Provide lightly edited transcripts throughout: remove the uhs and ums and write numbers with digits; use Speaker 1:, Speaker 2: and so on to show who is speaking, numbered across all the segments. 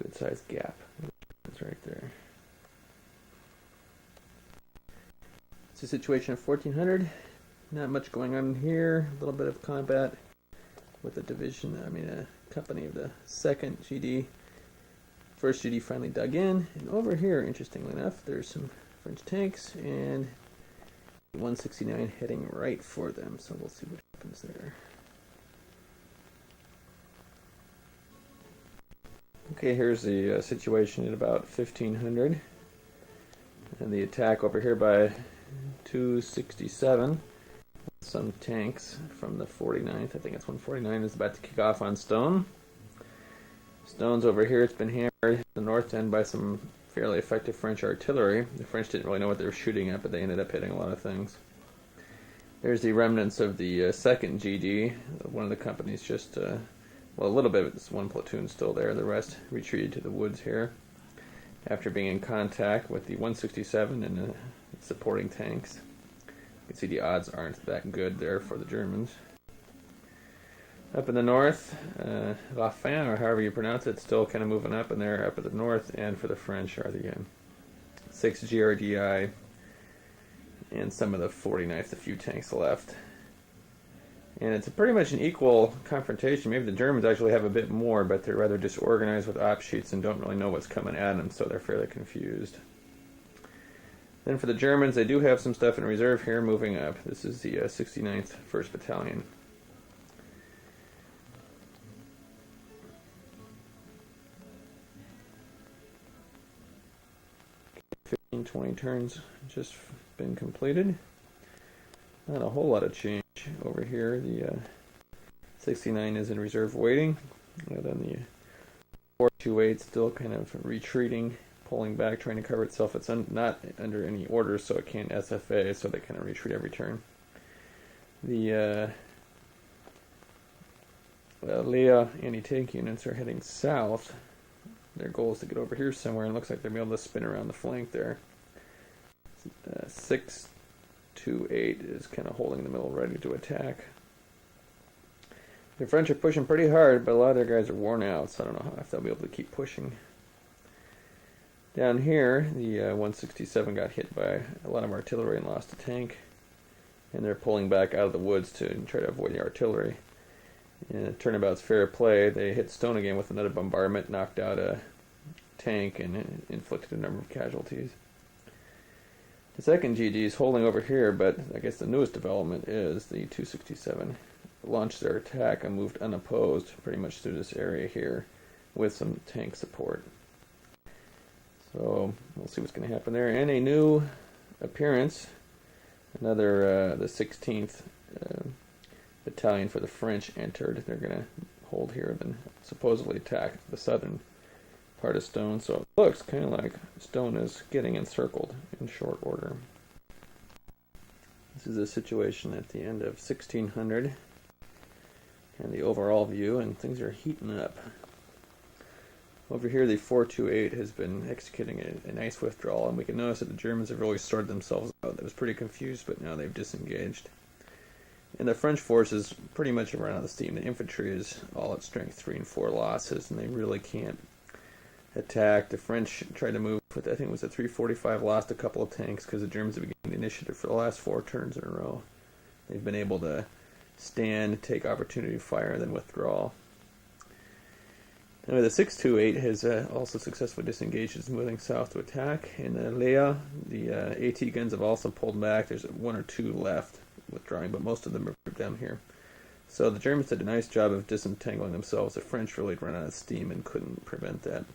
Speaker 1: good sized gap. It's right there. It's a situation of 1400. Not much going on here. A little bit of combat with a company of the 2nd GD. 1st GD finally dug in, and over here, interestingly enough, there's some French tanks and 169 heading right for them. So we'll see what happens there. Okay, here's the situation at about 1500, and the attack over here by 267. Some tanks from the 49th, I think it's 149, is about to kick off on Stone. Stone's over here. It's been hammered at the north end by some fairly effective French artillery. The French didn't really know what they were shooting at, but they ended up hitting a lot of things. There's the remnants of the 2nd GD. One of the companies just, a little bit of this one platoon still there. The rest retreated to the woods here after being in contact with the 167 and the supporting tanks. You can see the odds aren't that good there for the Germans. Up in the north, La Fin, or however you pronounce it, still kind of moving up, and they're up at the north, and for the French are the 6 GRDI and some of the 49th, a few tanks left. And it's pretty much an equal confrontation. Maybe the Germans actually have a bit more, but they're rather disorganized with offshoots and don't really know what's coming at them, so they're fairly confused. Then for the Germans, they do have some stuff in reserve here moving up. This is the 69th 1st Battalion. 15-20 turns just been completed. Not a whole lot of change over here. The 69 is in reserve waiting. And then the 428 still kind of retreating, pulling back, trying to cover itself. It's not under any orders, so it can't SFA, so they kind of retreat every turn. The Leah anti-tank units are heading south. Their goal is to get over here somewhere, and it looks like they'll be able to spin around the flank there. 628 is kind of holding the middle, ready to attack. The French are pushing pretty hard, but a lot of their guys are worn out, so I don't know if they'll be able to keep pushing. Down here, the 167 got hit by a lot of artillery and lost a tank, and they're pulling back out of the woods to try to avoid the artillery. In turnabout's fair play, they hit Stone again with another bombardment, knocked out a tank, and inflicted a number of casualties. The 2nd GD is holding over here, but I guess the newest development is the 267 launched their attack and moved unopposed pretty much through this area here with some tank support. So we'll see what's going to happen there. And a new appearance, another the 16th Battalion for the French entered. They're going to hold here and supposedly attack the southern part of Stone. So it looks kind of like Stone is getting encircled in short order. This is a situation at the end of 1600 and the overall view, and things are heating up. Over here, the 428 has been executing a nice withdrawal, and we can notice that the Germans have really sorted themselves out. They was pretty confused, but now they've disengaged. And the French forces pretty much have run out of steam. The infantry is all at strength 3 and 4 losses, and they really can't attack. The French tried to move with, I think it was a 345, lost a couple of tanks because the Germans have been getting the initiative for the last 4 turns in a row. They've been able to stand, take opportunity fire, and then withdraw. Anyway, the 628 has also successfully disengaged. It's moving south to attack. And Leah, the AT guns have also pulled back. There's 1 or 2 left withdrawing, but most of them are grouped down here. So the Germans did a nice job of disentangling themselves. The French really ran out of steam and couldn't prevent that.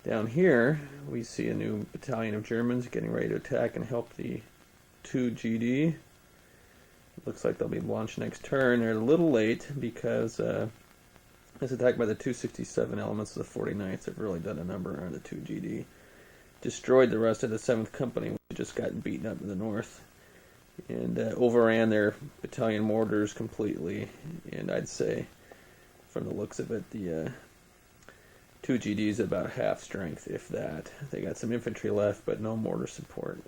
Speaker 1: Down here, we see a new battalion of Germans getting ready to attack and help the 2 GD. Looks like they'll be launched next turn. They're a little late because this attack by the 267 elements of the 49th have really done a number on the 2 GD. Destroyed the rest of the 7th Company, which just got beaten up in the north. And overran their battalion mortars completely. And I'd say, from the looks of it, the 2 GDs about half strength, if that. They got some infantry left, but no mortar support.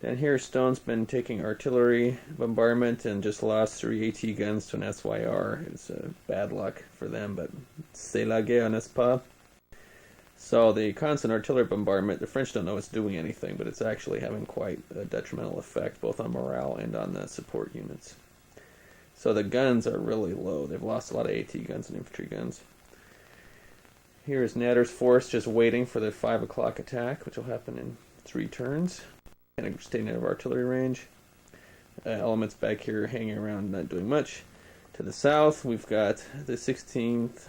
Speaker 1: Down here, Stone's been taking artillery bombardment and just lost 3 AT guns to an SYR. It's bad luck for them, but c'est la guerre, n'est-ce pas? So the constant artillery bombardment, the French don't know it's doing anything, but it's actually having quite a detrimental effect both on morale and on the support units. So the guns are really low. They've lost a lot of AT guns and infantry guns. Here is Natter's force just waiting for the 5 o'clock attack, which will happen in 3 turns. And staying out of artillery range. Elements back here hanging around, not doing much. To the south, we've got the 16th,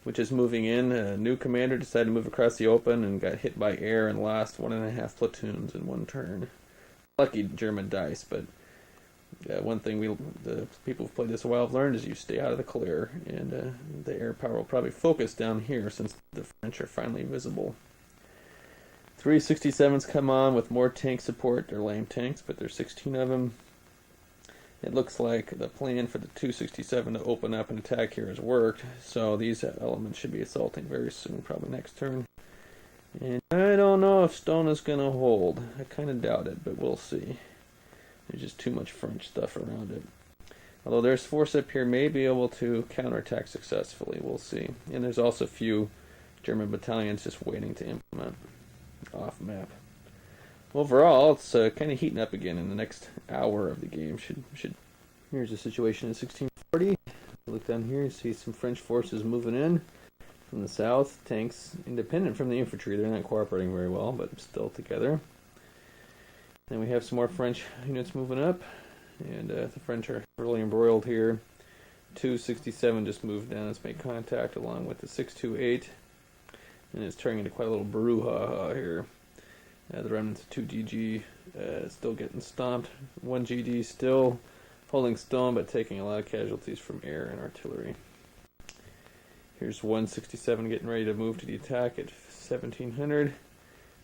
Speaker 1: which is moving in. A new commander decided to move across the open and got hit by air and lost 1.5 platoons in 1 turn. Lucky German dice, but one thing the people who've played this a while have learned is you stay out of the clear, and the air power will probably focus down here since the French are finally visible. 367s come on with more tank support. They're lame tanks, but there's 16 of them. It looks like the plan for the 267 to open up and attack here has worked, so these elements should be assaulting very soon, probably next turn. And I don't know if Stone is going to hold. I kind of doubt it, but we'll see. There's just too much French stuff around it. Although there's force up here may be able to counterattack successfully, we'll see. And there's also a few German battalions just waiting to implement off map. Overall, it's kind of heating up again in the next hour of the game. Here's the situation in 1640. Look down here, you see some French forces moving in from the south. Tanks independent from the infantry. They're not cooperating very well, but still together. Then we have some more French units moving up, and the French are really embroiled here. 267 just moved down. It's made contact along with the 628, and it's turning into quite a little brouhaha here. The remnants of 2 GG still getting stomped. 1 GD still holding Stone, but taking a lot of casualties from air and artillery. Here's 167 getting ready to move to the attack at 1700.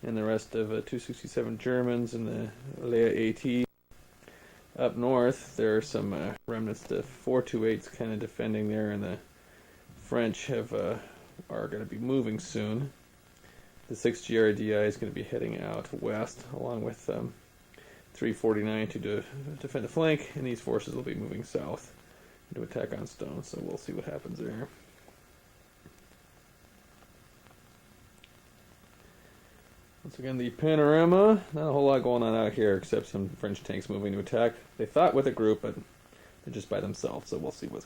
Speaker 1: And the rest of 267 Germans and the Leia AT. Up north, there are some remnants. The 428's kind of defending there, and the French are going to be moving soon. The 6 GRDI is going to be heading out west, along with 349 to defend the flank, and these forces will be moving south to attack on Stone, so we'll see what happens there. Once again, the panorama. Not a whole lot going on out here except some French tanks moving to attack. They thought with a group, but they're just by themselves, so we'll see what's